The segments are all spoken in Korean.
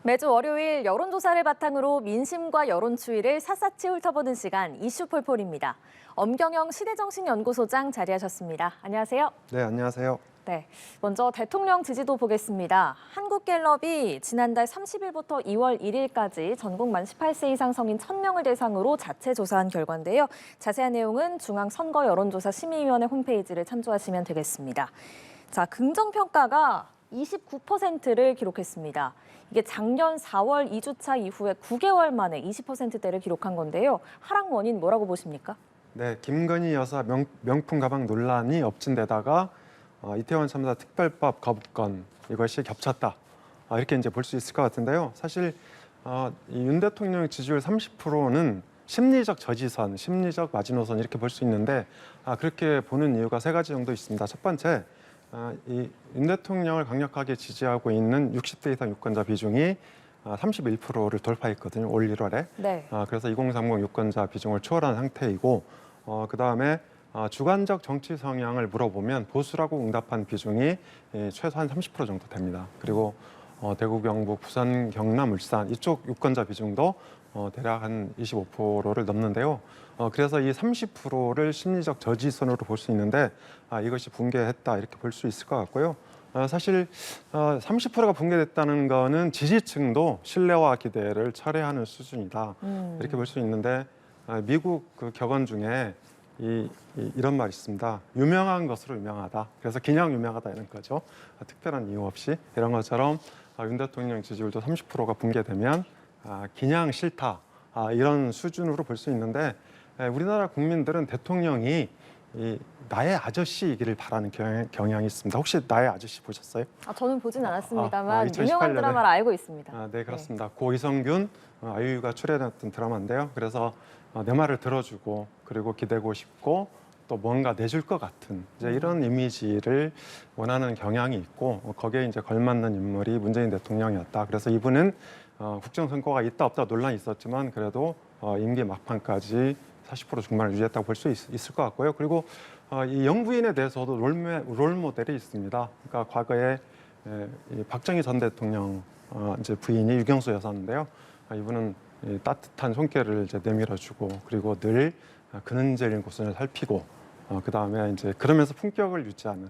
매주 월요일 여론조사를 바탕으로 민심과 여론 추이를 샅샅이 훑어보는 시간 이슈폴폴입니다. 엄경영 시대정신연구소장 자리하셨습니다. 안녕하세요. 네, 안녕하세요. 네, 먼저 대통령 지지도 보겠습니다. 한국갤럽이 지난달 30일부터 2월 1일까지 전국 만 18세 이상 성인 1,000명을 대상으로 자체 조사한 결과인데요. 자세한 내용은 중앙선거여론조사심의위원회 홈페이지를 참조하시면 되겠습니다. 자, 긍정평가가 29%를 기록했습니다. 이게 작년 4월 2주차 이후에 9개월 만에 20%대를 기록한 건데요. 하락 원인 뭐라고 보십니까? 네, 김건희 여사 명품 가방 논란이 엎친 데다가 이태원 참사 특별법 거부권 이것이 겹쳤다. 이렇게 이제 볼 수 있을 것 같은데요. 사실 이 윤 대통령 지지율 30%는 심리적 저지선, 심리적 마지노선 이렇게 볼 수 있는데 그렇게 보는 이유가 세 가지 정도 있습니다. 첫 번째, 이 윤 대통령을 강력하게 지지하고 있는 60대 이상 유권자 비중이 31%를 돌파했거든요. 올 1월에. 네. 그래서 2030 유권자 비중을 초월한 상태이고 그다음에 주관적 정치 성향을 물어보면 보수라고 응답한 비중이 최소한 30% 정도 됩니다. 그리고 대구, 경북, 부산, 경남, 울산 이쪽 유권자 비중도 대략 한 25%를 넘는데요. 그래서 이 30%를 심리적 저지선으로 볼 수 있는데 이것이 붕괴했다 이렇게 볼 수 있을 것 같고요. 사실 30%가 붕괴됐다는 거는 지지층도 신뢰와 기대를 철회하는 수준이다 이렇게 볼 수 있는데 미국 그 격언 중에 이런 말이 있습니다. 유명한 것으로 유명하다. 그래서 그냥 유명하다 이런 거죠. 특별한 이유 없이 이런 것처럼 윤 대통령 지지율도 30%가 붕괴되면 그냥 싫다 이런 수준으로 볼 수 있는데 우리나라 국민들은 대통령이 나의 아저씨이기를 바라는 경향이 있습니다. 혹시 나의 아저씨 보셨어요? 저는 보진 않았습니다만 2018년에. 유명한 드라마를 알고 있습니다. 네, 그렇습니다. 고 이성균, 아이유가 출연했던 드라마인데요. 그래서 내 말을 들어주고 그리고 기대고 싶고 또 뭔가 내줄 것 같은 이제 이런 이미지를 원하는 경향이 있고 거기에 이제 걸맞는 인물이 문재인 대통령이었다. 그래서 이분은 국정선거가 있다 없다 논란이 있었지만 그래도 임기 막판까지 40% 중반을 유지했다고 볼 수 있을 것 같고요. 그리고 이 영부인에 대해서도 롤 모델이 있습니다. 그러니까 과거에 이 박정희 전 대통령 이제 부인이 유경수 여사인데요. 이분은 따뜻한 손길을 이제 내밀어주고 그리고 늘 근은질인 곳을 살피고 그 다음에 이제 그러면서 품격을 유지하는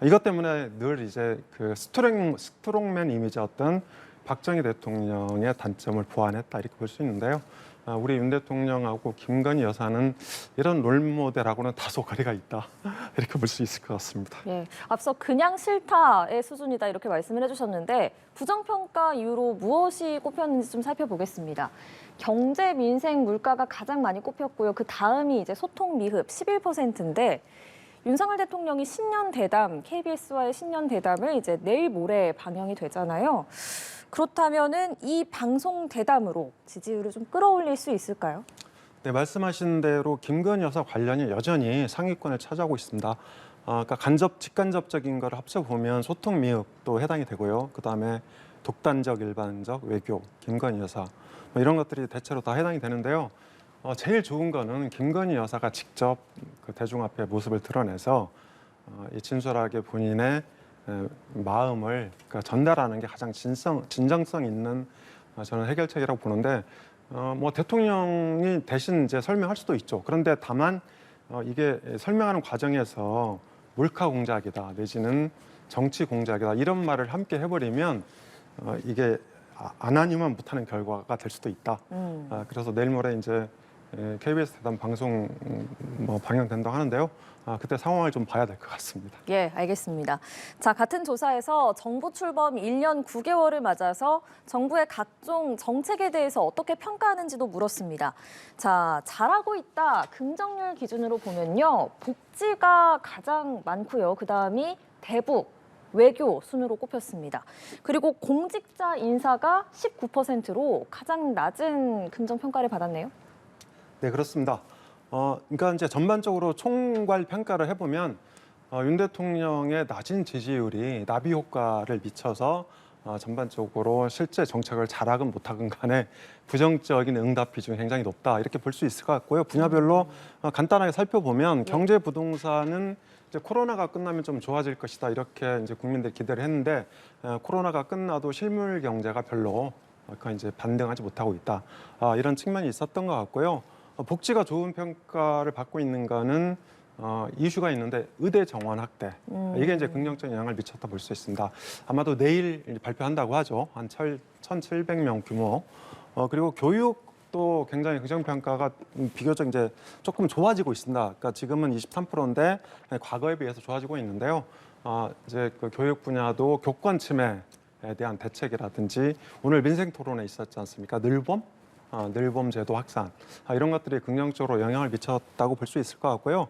이것 때문에 늘 이제 그 스트롱맨 이미지였던 박정희 대통령의 단점을 보완했다 이렇게 볼 수 있는데요. 우리 윤 대통령하고 김건희 여사는 이런 롤모델하고는 다소 거리가 있다 이렇게 볼 수 있을 것 같습니다. 예, 앞서 그냥 싫다의 수준이다 이렇게 말씀을 해주셨는데 부정평가 이유로 무엇이 꼽혔는지 좀 살펴보겠습니다. 경제, 민생, 물가가 가장 많이 꼽혔고요. 그 다음이 이제 소통 미흡 11%인데 윤석열 대통령이 신년 대담, KBS와의 신년 대담을 이제 내일 모레 방영이 되잖아요. 그렇다면은 이 방송 대담으로 지지율을 좀 끌어올릴 수 있을까요? 네, 말씀하신 대로 김건희 여사 관련이 여전히 상위권을 차지하고 있습니다. 그러니까 직간접적인 걸 합쳐보면 소통 미흡도 해당이 되고요. 그다음에 독단적, 일반적, 외교, 김건희 여사 뭐 이런 것들이 대체로 다 해당이 되는데요. 제일 좋은 거는 김건희 여사가 직접 그 대중 앞에 모습을 드러내서 진솔하게 본인의 마음을 그러니까 전달하는 게 가장 진정성 있는 저는 해결책이라고 보는데 뭐 대통령이 대신 이제 설명할 수도 있죠. 그런데 다만 이게 설명하는 과정에서 몰카 공작이다 내지는 정치 공작이다 이런 말을 함께 해버리면 이게 안 하니만 못하는 결과가 될 수도 있다. 그래서 내일 모레 이제 KBS 대담 방송 뭐 방영된다고 하는데요. 그때 상황을 좀 봐야 될 것 같습니다. 예, 알겠습니다. 자, 같은 조사에서 정부 출범 1년 9개월을 맞아서 정부의 각종 정책에 대해서 어떻게 평가하는지도 물었습니다. 자, 잘하고 있다 긍정률 기준으로 보면요. 복지가 가장 많고요. 그다음이 대북, 외교 순으로 꼽혔습니다. 그리고 공직자 인사가 19%로 가장 낮은 긍정평가를 받았네요. 네, 그렇습니다. 그러니까 이제 전반적으로 총괄 평가를 해보면 윤 대통령의 낮은 지지율이 나비 효과를 미쳐서 전반적으로 실제 정책을 잘하건 못하건 간에 부정적인 응답 비중이 굉장히 높다 이렇게 볼 수 있을 것 같고요. 분야별로 간단하게 살펴보면 경제 부동산은 이제 코로나가 끝나면 좀 좋아질 것이다 이렇게 이제 국민들이 기대를 했는데 코로나가 끝나도 실물 경제가 별로 그건 이제 반등하지 못하고 있다. 이런 측면이 있었던 것 같고요. 복지가 좋은 평가를 받고 있는 거는 이슈가 있는데 의대 정원 확대 이게 이제 긍정적인 영향을 미쳤다 볼 수 있습니다. 아마도 내일 발표한다고 하죠. 한 1,700명 규모. 그리고 교육도 굉장히 긍정 평가가 비교적 이제 조금 좋아지고 있습니다. 그러니까 지금은 23%인데 과거에 비해서 좋아지고 있는데요. 이제 그 교육 분야도 교권 침해에 대한 대책이라든지 오늘 민생 토론에 있었지 않습니까? 늘봄 제도 확산 이런 것들이 긍정적으로 영향을 미쳤다고 볼 수 있을 것 같고요.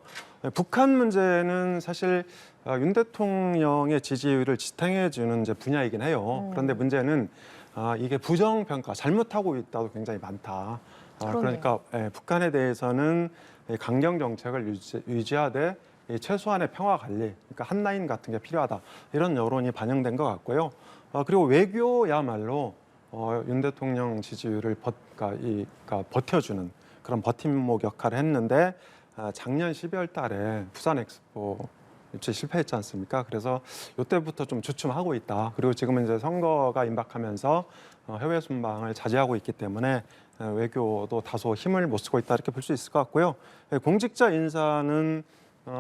북한 문제는 사실 윤 대통령의 지지율을 지탱해 주는 이제 분야이긴 해요. 그런데 문제는 이게 부정평가, 잘못하고 있다도 굉장히 많다. 그러니까 북한에 대해서는 강경 정책을 유지하되 최소한의 평화 관리, 그러니까 한라인 같은 게 필요하다. 이런 여론이 반영된 것 같고요. 그리고 외교야말로 윤 대통령 지지율을 버텨주는 그런 버팀목 역할을 했는데 작년 12월 달에 부산 엑스포 유치 실패했지 않습니까? 그래서 이때부터 좀 주춤하고 있다. 그리고 지금은 이제 선거가 임박하면서 해외 순방을 자제하고 있기 때문에 외교도 다소 힘을 못 쓰고 있다 이렇게 볼 수 있을 것 같고요. 공직자 인사는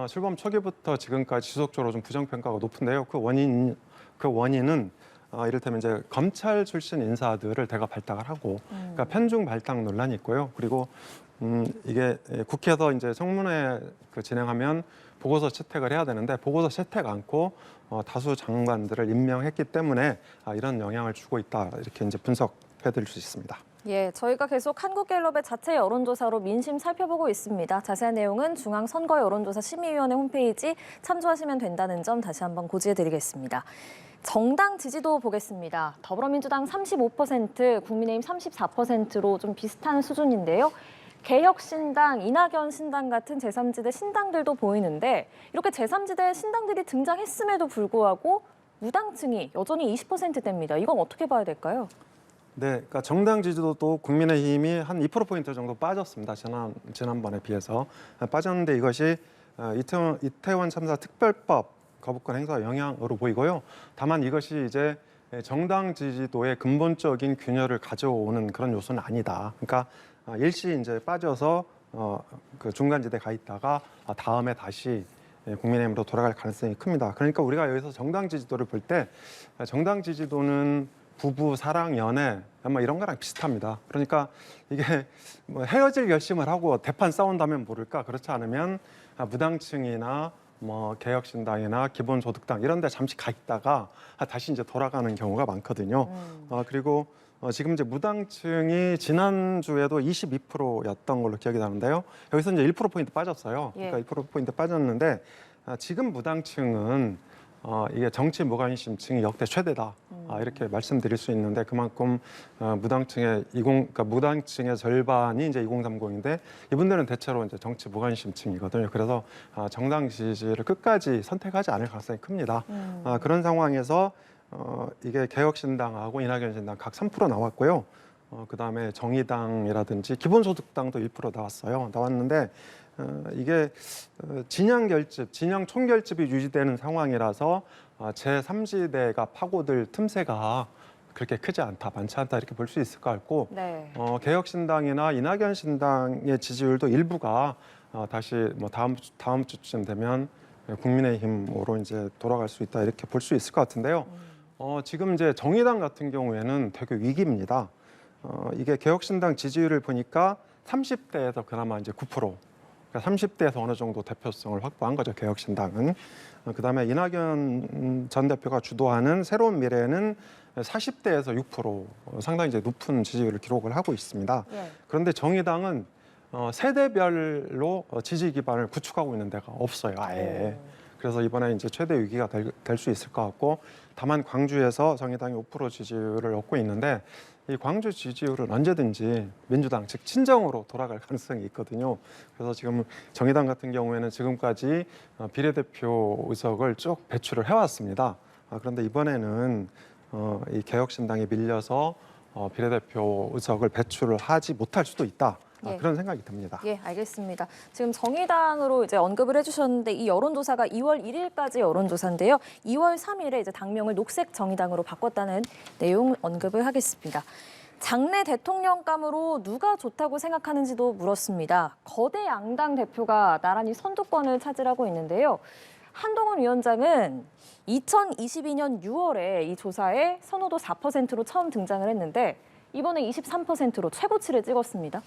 출범 초기부터 지금까지 지속적으로 좀 부정평가가 높은데요. 그 원인은 이를테면 이제 검찰 출신 인사들을 대거 발탁을 하고, 그러니까 편중 발탁 논란이 있고요. 그리고 이게 국회에서 이제 청문회 진행하면 보고서 채택을 해야 되는데 보고서 채택 않고 다수 장관들을 임명했기 때문에 이런 영향을 주고 있다 이렇게 이제 분석해드릴 수 있습니다. 예, 저희가 계속 한국갤럽의 자체 여론조사로 민심 살펴보고 있습니다. 자세한 내용은 중앙선거여론조사 심의위원회 홈페이지 참조하시면 된다는 점 다시 한번 고지해드리겠습니다. 정당 지지도 보겠습니다. 더불어민주당 35%, 국민의힘 34%로 좀 비슷한 수준인데요. 개혁신당, 이낙연 신당 같은 제3지대 신당들도 보이는데 이렇게 제3지대 신당들이 등장했음에도 불구하고 무당층이 여전히 20%대입니다. 이건 어떻게 봐야 될까요? 네, 그러니까 정당 지지도도 국민의힘이 한 2%포인트 정도 빠졌습니다. 지난번에 비해서 빠졌는데 이것이 이태원 참사 특별법 거부권 행사 영향으로 보이고요. 다만 이것이 이제 정당 지지도의 근본적인 균열을 가져오는 그런 요소는 아니다. 그러니까 일시 이제 빠져서 그 중간지대 가 있다가 다음에 다시 국민의힘으로 돌아갈 가능성이 큽니다. 그러니까 우리가 여기서 정당 지지도를 볼 때 정당 지지도는 부부, 사랑, 연애 아마 이런 거랑 비슷합니다. 그러니까 이게 뭐 헤어질 결심을 하고 대판 싸운다면 모를까 그렇지 않으면 무당층이나 뭐 개혁신당이나 기본소득당 이런 데 잠시 가 있다가 다시 이제 돌아가는 경우가 많거든요. 그리고 지금 이제 무당층이 지난주에도 22%였던 걸로 기억이 나는데요. 여기서 이제 1%포인트 빠졌어요. 그러니까 1%포인트 빠졌는데 지금 무당층은 이게 정치 무관심층이 역대 최대다. 이렇게 말씀드릴 수 있는데 그만큼 그러니까 무당층의 절반이 이제 2030인데 이분들은 대체로 이제 정치 무관심층이거든요. 그래서 정당 지지를 끝까지 선택하지 않을 가능성이 큽니다. 그런 상황에서 이게 개혁신당하고 이낙연 신당 각 3% 나왔고요. 그다음에 정의당이라든지 기본소득당도 1% 나왔는데 이게 진영 총결집이 유지되는 상황이라서 제3지대가 파고들 틈새가 그렇게 크지 않다, 많지 않다 이렇게 볼 수 있을 것 같고 네. 개혁신당이나 이낙연 신당의 지지율도 일부가 다시 뭐 다음 주쯤 되면 국민의힘으로 이제 돌아갈 수 있다 이렇게 볼 수 있을 것 같은데요. 지금 이제 정의당 같은 경우에는 되게 위기입니다. 이게 개혁신당 지지율을 보니까 30대에서 그나마 이제 9%. 30대에서 어느 정도 대표성을 확보한 거죠, 개혁신당은. 그다음에 이낙연 전 대표가 주도하는 새로운 미래는 40대에서 6% 상당히 이제 높은 지지율을 기록을 하고 있습니다. 예. 그런데 정의당은 세대별로 지지 기반을 구축하고 있는 데가 없어요, 아예. 그래서 이번에 이제 최대 위기가 될 수 있을 것 같고, 다만 광주에서 정의당이 5% 지지율을 얻고 있는데 이 광주 지지율은 언제든지 민주당 즉 친정으로 돌아갈 가능성이 있거든요. 그래서 지금 정의당 같은 경우에는 지금까지 비례대표 의석을 쭉 배출을 해왔습니다. 그런데 이번에는 이 개혁신당에 밀려서 비례대표 의석을 배출을 하지 못할 수도 있다. 예. 그런 생각이 듭니다. 예, 알겠습니다. 지금 정의당으로 이제 언급을 해주셨는데 이 여론조사가 2월 1일까지 여론조사인데요. 2월 3일에 이제 당명을 녹색 정의당으로 바꿨다는 내용 언급을 하겠습니다. 장래 대통령감으로 누가 좋다고 생각하는지도 물었습니다. 거대 양당 대표가 나란히 선두권을 차지하고 있는데요. 한동훈 위원장은 2022년 6월에 이 조사에 선호도 4%로 처음 등장을 했는데 이번에 23%로 최고치를 찍었습니다.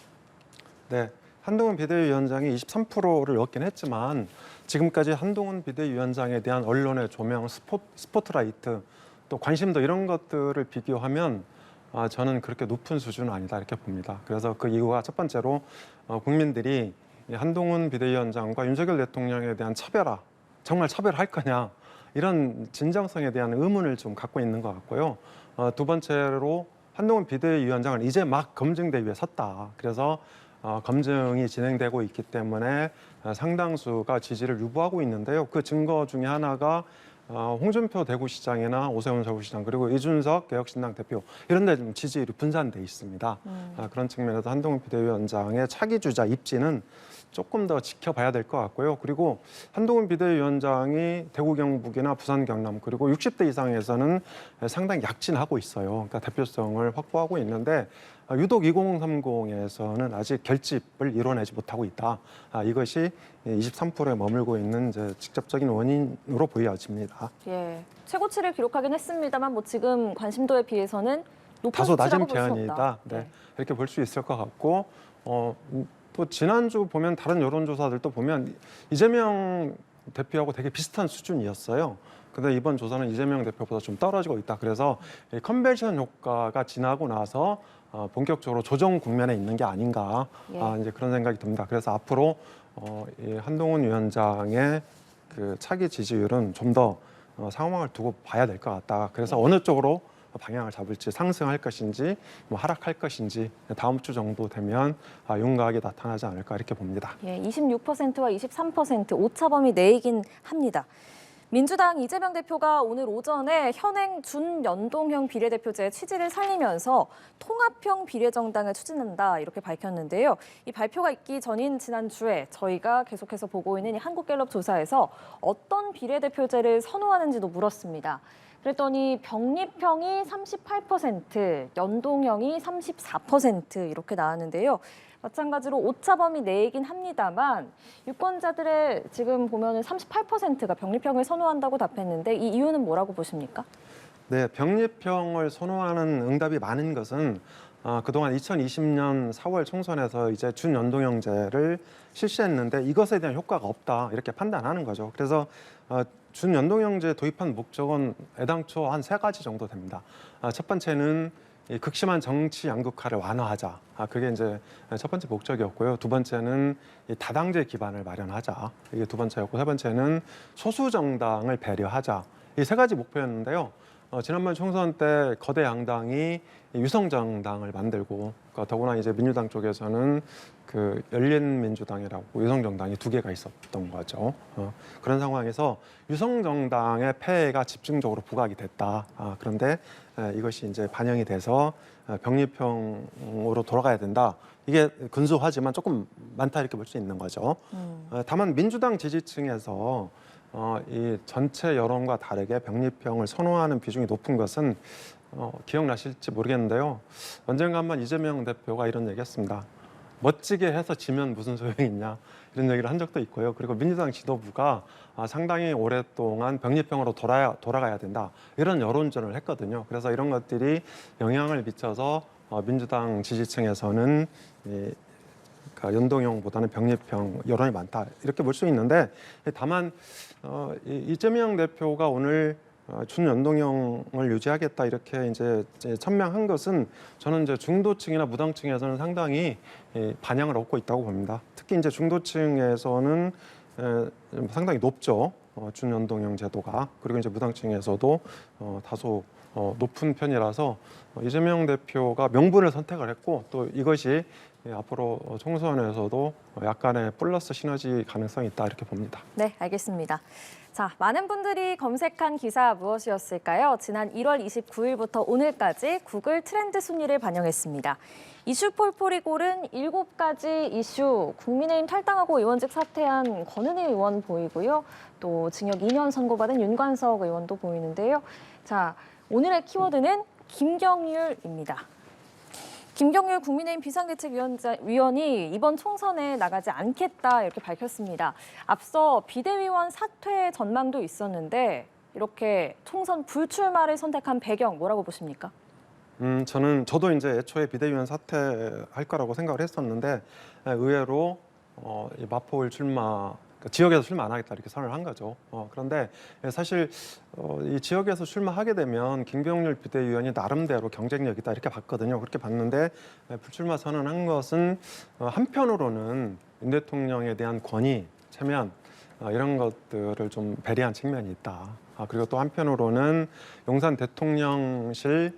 네, 한동훈 비대위원장이 23%를 얻긴 했지만 지금까지 한동훈 비대위원장에 대한 언론의 조명, 스포트라이트, 또 관심도 이런 것들을 비교하면 저는 그렇게 높은 수준은 아니다 이렇게 봅니다. 그래서 그 이유가 첫 번째로 국민들이 한동훈 비대위원장과 윤석열 대통령에 대한 차별화, 정말 차별할 거냐 이런 진정성에 대한 의문을 좀 갖고 있는 것 같고요. 두 번째로 한동훈 비대위원장은 이제 막 검증대위에 섰다. 그래서 검증이 진행되고 있기 때문에 상당수가 지지를 유보하고 있는데요. 그 증거 중에 하나가 홍준표 대구시장이나 오세훈 서울시장 그리고 이준석 개혁신당 대표 이런 데 좀 지지율이 분산돼 있습니다. 그런 측면에서 한동훈 비대위원장의 차기 주자 입지는 조금 더 지켜봐야 될 것 같고요. 그리고 한동훈 비대위원장이 대구 경북이나 부산 경남 그리고 60대 이상에서는 상당히 약진하고 있어요. 그러니까 대표성을 확보하고 있는데 유독 2030에서는 아직 결집을 이뤄내지 못하고 있다. 이것이 23%에 머물고 있는 이제 직접적인 원인으로 보여집니다. 예, 최고치를 기록하긴 했습니다만 뭐 지금 관심도에 비해서는 높은 다소 낮은 수치라고 볼 수 편이다. 없다. 네, 이렇게 볼 수 있을 것 같고 또 지난주 보면 다른 여론조사들도 보면 이재명 대표하고 되게 비슷한 수준이었어요. 근데 이번 조사는 이재명 대표보다 좀 떨어지고 있다. 그래서 이 컨벤션 효과가 지나고 나서 본격적으로 조정 국면에 있는 게 아닌가 이제 그런 생각이 듭니다. 그래서 앞으로 이 한동훈 위원장의 그 차기 지지율은 좀 더 상황을 두고 봐야 될 것 같다. 그래서 어느 쪽으로 방향을 잡을지 상승할 것인지 뭐 하락할 것인지 다음 주 정도 되면 윤곽이 나타나지 않을까 이렇게 봅니다. 예, 26%와 23% 오차범위 내이긴 합니다. 민주당 이재명 대표가 오늘 오전에 현행 준연동형 비례대표제 취지를 살리면서 통합형 비례정당을 추진한다 이렇게 밝혔는데요. 이 발표가 있기 전인 지난주에 저희가 계속해서 보고 있는 이 한국갤럽 조사에서 어떤 비례대표제를 선호하는지도 물었습니다. 그랬더니 병립형이 38%, 연동형이 34% 이렇게 나왔는데요. 마찬가지로 오차범위 내이긴 합니다만 유권자들의 지금 보면은 38%가 병립형을 선호한다고 답했는데 이 이유는 뭐라고 보십니까? 네, 병립형을 선호하는 응답이 많은 것은 그동안 2020년 4월 총선에서 이제 준연동형제를 실시했는데 이것에 대한 효과가 없다 이렇게 판단하는 거죠. 그래서 준연동형제 도입한 목적은 애당초 한 3가지 정도 됩니다. 첫 번째는 이 극심한 정치 양극화를 완화하자. 그게 이제 첫 번째 목적이었고요. 두 번째는 이 다당제 기반을 마련하자. 이게 두 번째였고 세 번째는 소수 정당을 배려하자. 이 3가지 목표였는데요. 지난번 총선 때 거대 양당이 유성 정당을 만들고 더구나 이제 민주당 쪽에서는 그 열린민주당이라고 유성 정당이 2개가 있었던 거죠. 그런 상황에서 유성 정당의 폐해가 집중적으로 부각이 됐다. 그런데 이것이 이제 반영이 돼서 병립형으로 돌아가야 된다. 이게 근소하지만 조금 많다 이렇게 볼 수 있는 거죠. 다만 민주당 지지층에서 이 전체 여론과 다르게 병립형을 선호하는 비중이 높은 것은 기억나실지 모르겠는데요. 언젠가 한번 이재명 대표가 이런 얘기했습니다. 멋지게 해서 지면 무슨 소용이 있냐 이런 얘기를 한 적도 있고요. 그리고 민주당 지도부가 상당히 오랫동안 병립형으로 돌아가야 된다 이런 여론전을 했거든요. 그래서 이런 것들이 영향을 미쳐서 민주당 지지층에서는 그러니까 연동형보다는 병립형 여론이 많다 이렇게 볼 수 있는데 다만 이재명 대표가 오늘 준연동형을 유지하겠다 이렇게 이제 천명한 것은 저는 이제 중도층이나 무당층에서는 상당히 반향을 얻고 있다고 봅니다. 특히 이제 중도층에서는 상당히 높죠. 준연동형 제도가. 그리고 이제 무당층에서도 다소 높은 편이라서 이재명 대표가 명분을 선택을 했고 또 이것이 앞으로 총선에서도 약간의 플러스 시너지 가능성이 있다 이렇게 봅니다. 네, 알겠습니다. 자, 많은 분들이 검색한 기사 무엇이었을까요? 지난 1월 29일부터 오늘까지 구글 트렌드 순위를 반영했습니다. 이슈 폴폴이 고른 7가지 이슈, 국민의힘 탈당하고 의원직 사퇴한 권은희 의원 보이고요. 또 징역 2년 선고받은 윤관석 의원도 보이는데요. 자, 오늘의 키워드는 김경률입니다. 김경률 국민의힘 비상대책위원이 이번 총선에 나가지 않겠다 이렇게 밝혔습니다. 앞서 비대위원 사퇴 전망도 있었는데 이렇게 총선 불출마를 선택한 배경 뭐라고 보십니까? 저도 이제 애초에 비대위원 사퇴할 거라고 생각을 했었는데 의외로 이 마포을 출마 지역에서 출마 안 하겠다 이렇게 선언을 한 거죠. 그런데 사실 이 지역에서 출마하게 되면 김경률 비대위원이 나름대로 경쟁력 있다 이렇게 봤거든요. 그렇게 봤는데 불출마 선언한 것은 한편으로는 윤 대통령에 대한 권위, 체면 이런 것들을 좀 배려한 측면이 있다. 그리고 또 한편으로는 용산 대통령실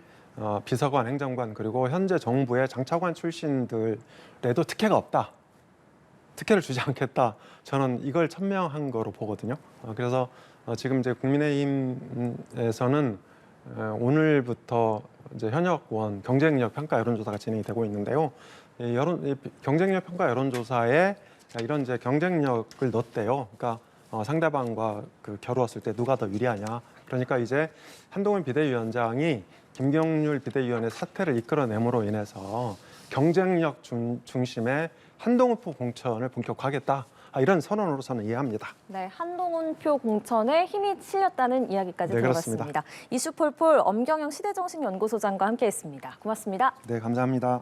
비서관, 행정관 그리고 현재 정부의 장차관 출신들에도 특혜가 없다. 특혜를 주지 않겠다. 저는 이걸 천명한 거로 보거든요. 그래서 지금 이제 국민의힘에서는 오늘부터 이제 현역 의원 경쟁력 평가 여론조사가 진행이 되고 있는데요. 이 경쟁력 평가 여론조사에 이런 이제 경쟁력을 넣었대요. 그러니까 상대방과 겨루었을 때 누가 더 유리하냐. 그러니까 이제 한동훈 비대위원장이 김경률 비대위원의 사퇴를 이끌어냄으로 인해서 경쟁력 중심의 한동훈표 공천을 본격화하겠다. 이런 선언으로 저는 이해합니다. 네, 한동훈표 공천에 힘이 실렸다는 이야기까지 네, 들어봤습니다. 그렇습니다. 이슈 폴폴 엄경영 시대정신연구소장과 함께했습니다. 고맙습니다. 네, 감사합니다.